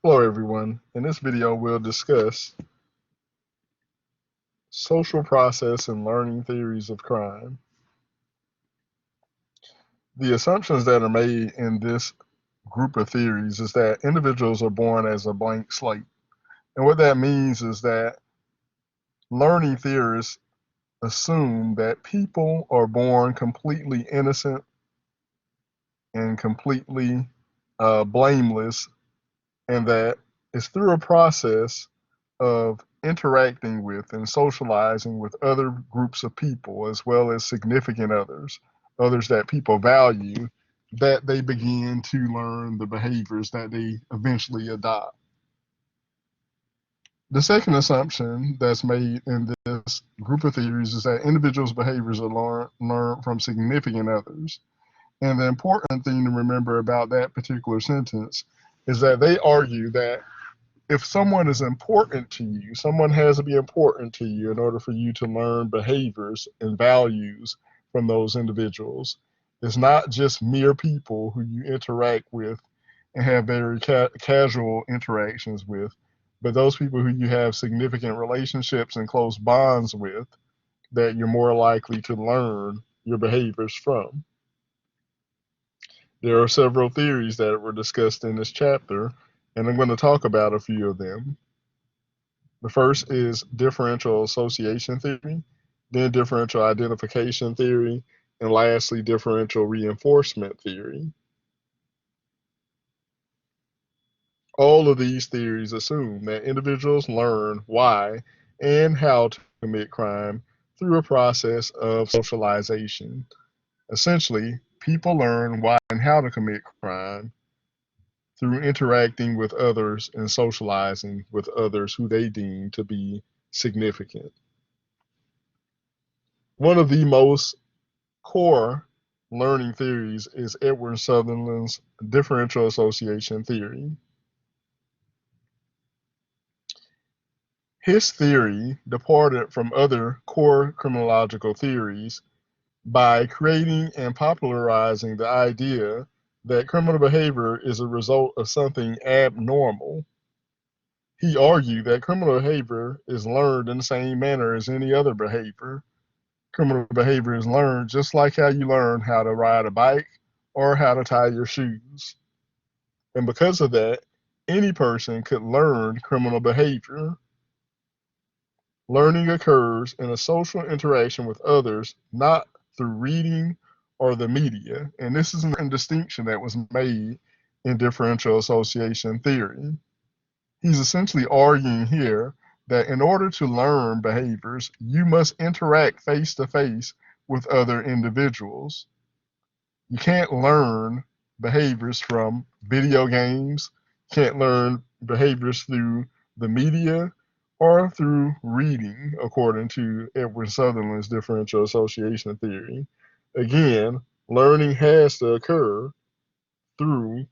Hello everyone. In this video we'll discuss social process and learning theories of crime. The assumptions that are made in this group of theories is that individuals are born as a blank slate. And what that means is that learning theorists assume that people are born completely innocent and completely blameless, and that it's through a process of interacting with and socializing with other groups of people, as well as significant others, others that people value, that they begin to learn the behaviors that they eventually adopt. The second assumption that's made in this group of theories is that individuals' behaviors are learned from significant others. And the important thing to remember about that particular sentence is that they argue that if someone is important to you, someone has to be important to you in order for you to learn behaviors and values from those individuals. It's not just mere people who you interact with and have very casual interactions with, but those people who you have significant relationships and close bonds with that you're more likely to learn your behaviors from. There are several theories that were discussed in this chapter, and I'm going to talk about a few of them. The first is differential association theory, then differential identification theory, and lastly, differential reinforcement theory. All of these theories assume that individuals learn why and how to commit crime through a process of socialization. Essentially, people learn why and how to commit crime through interacting with others and socializing with others who they deem to be significant. One of the most core learning theories is Edward Sutherland's differential association theory. His theory departed from other core criminological theories by creating and popularizing the idea that criminal behavior is a result of something abnormal. He argued that criminal behavior is learned in the same manner as any other behavior. Criminal behavior is learned just like how you learn how to ride a bike or how to tie your shoes. And because of that, any person could learn criminal behavior. Learning occurs in a social interaction with others, not through reading or the media. And this is an important distinction that was made in differential association theory. He's essentially arguing here that in order to learn behaviors, you must interact face to face with other individuals. You can't learn behaviors from video games, can't learn behaviors through the media or through reading, according to Edward Sutherland's differential association theory. Again, learning has to occur through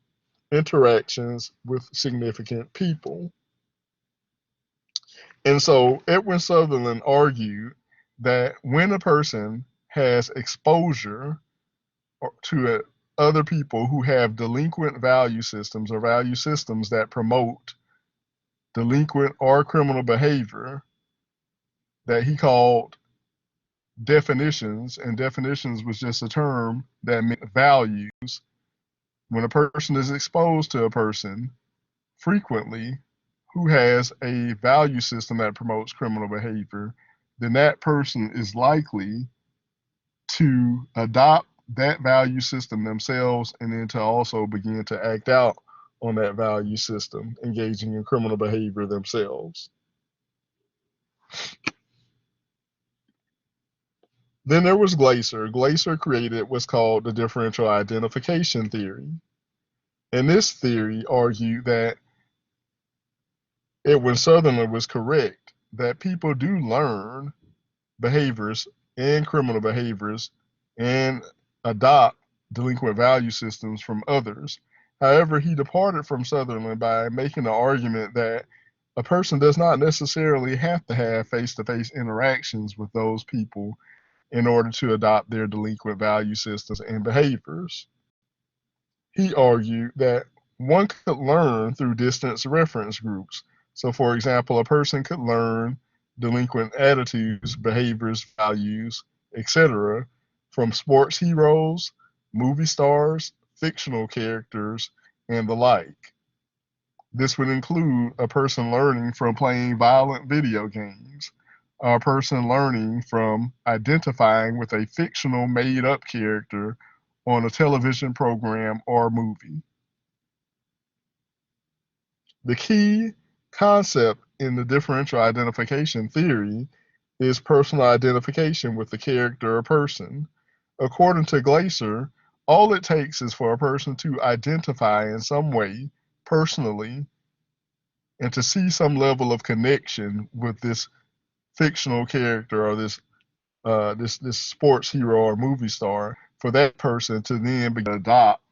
interactions with significant people. And so Edwin Sutherland argued that when a person has exposure to other people who have delinquent value systems or value systems that promote delinquent or criminal behavior, that he called definitions, and definitions was just a term that meant values. When a person is exposed to a person frequently who has a value system that promotes criminal behavior, then that person is likely to adopt that value system themselves and then to also begin to act out on that value system, engaging in criminal behavior themselves. Then there was Glaser. Glaser created what's called the differential identification theory. And this theory argued that Edwin Sutherland was correct, that people do learn behaviors and criminal behaviors and adopt delinquent value systems from others. However, he departed from Sutherland by making the argument that a person does not necessarily have to have face to face interactions with those people in order to adopt their delinquent value systems and behaviors. He argued that one could learn through distance reference groups. So, for example, a person could learn delinquent attitudes, behaviors, values, etc., from sports heroes, movie stars, fictional characters, and the like. This would include a person learning from playing violent video games, a person learning from identifying with a fictional made up character on a television program or movie. The key concept in the differential identification theory is personal identification with the character or person. According to Glaser, all it takes is for a person to identify in some way personally and to see some level of connection with this fictional character or this sports hero or movie star for that person to then begin to adopt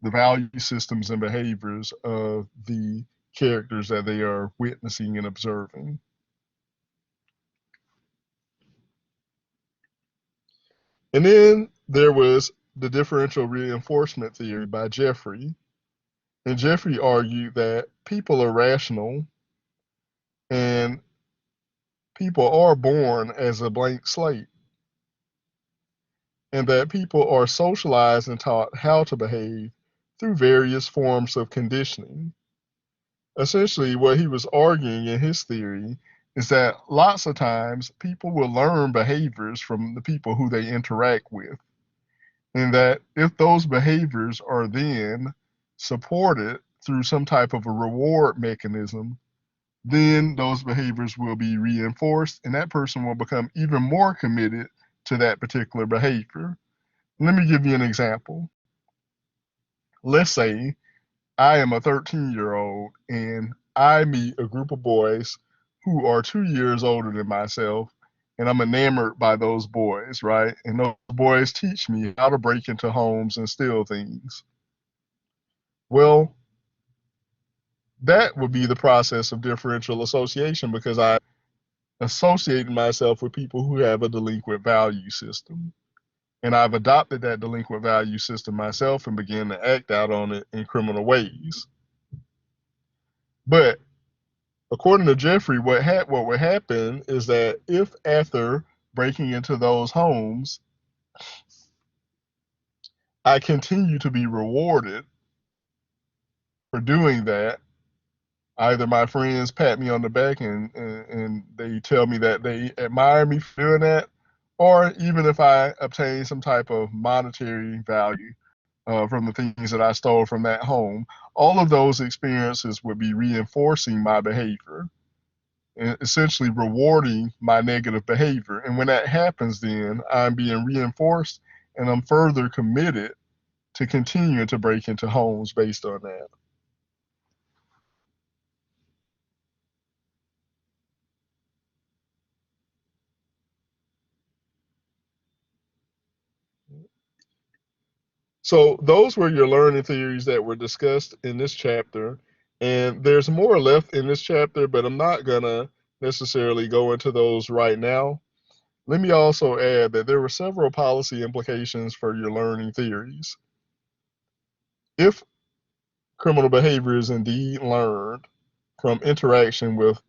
the value systems and behaviors of the characters that they are witnessing and observing. And then there was the differential reinforcement theory by Jeffrey. And Jeffrey argued that people are rational and people are born as a blank slate, and that people are socialized and taught how to behave through various forms of conditioning. Essentially, what he was arguing in his theory is that lots of times people will learn behaviors from the people who they interact with, and that if those behaviors are then supported through some type of a reward mechanism, then those behaviors will be reinforced and that person will become even more committed to that particular behavior. Let me give you an example. Let's say I am a 13-year-old and I meet a group of boys who are 2 years older than myself, and I'm enamored by those boys, right? And those boys teach me how to break into homes and steal things. Well, that would be the process of differential association because I associated myself with people who have a delinquent value system. And I've adopted that delinquent value system myself and began to act out on it in criminal ways. But according to Jeffrey, what would happen is that if after breaking into those homes, I continue to be rewarded for doing that, either my friends pat me on the back and they tell me that they admire me for doing that, or even if I obtain some type of monetary value from the things that I stole from that home, all of those experiences would be reinforcing my behavior and essentially rewarding my negative behavior. And when that happens, then I'm being reinforced and I'm further committed to continuing to break into homes based on that. So those were your learning theories that were discussed in this chapter. And there's more left in this chapter, but I'm not going to necessarily go into those right now. Let me also add that there were several policy implications for your learning theories. If criminal behavior is indeed learned from interaction with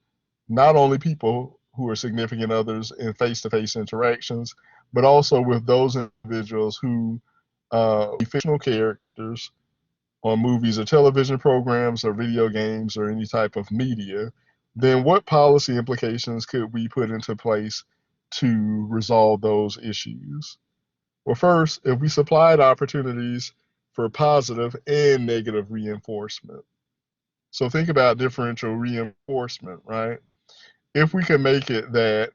not only people who are significant others in face-to-face interactions, but also with those individuals who fictional characters on movies or television programs or video games or any type of media, then what policy implications could we put into place to resolve those issues? Well, first, if we supplied opportunities for positive and negative reinforcement. So think about differential reinforcement, right? If we can make it that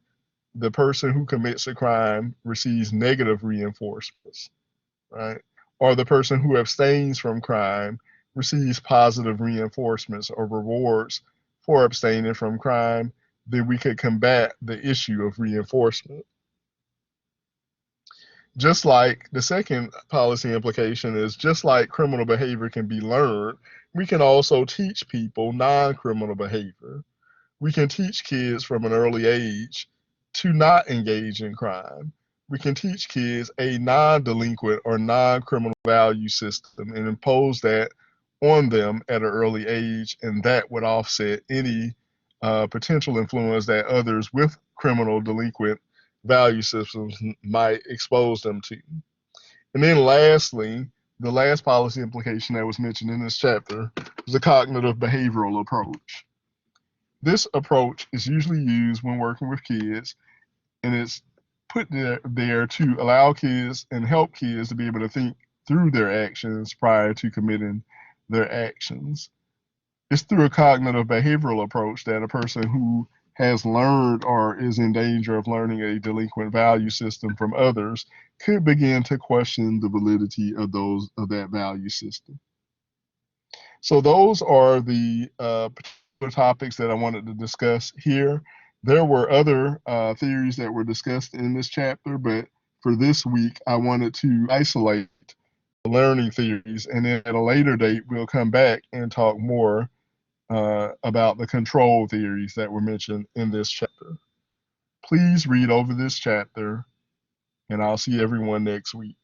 the person who commits a crime receives negative reinforcements, right? Or the person who abstains from crime receives positive reinforcements or rewards for abstaining from crime, then we could combat the issue of reinforcement. Just like the second policy implication is just like criminal behavior can be learned, we can also teach people non criminal behavior. We can teach kids from an early age to not engage in crime. We can teach kids a non delinquent or non criminal value system and impose that on them at an early age, and that would offset any potential influence that others with criminal delinquent value systems might expose them to. And then lastly, the last policy implication that was mentioned in this chapter is the cognitive behavioral approach. This approach is usually used when working with kids, and it's put there to allow kids and help kids to be able to think through their actions prior to committing their actions. It's through a cognitive behavioral approach that a person who has learned or is in danger of learning a delinquent value system from others could begin to question the validity of that value system. So those are the particular topics that I wanted to discuss here. There were other theories that were discussed in this chapter, but for this week, I wanted to isolate the learning theories, and then at a later date, we'll come back and talk more about the control theories that were mentioned in this chapter. Please read over this chapter, and I'll see everyone next week.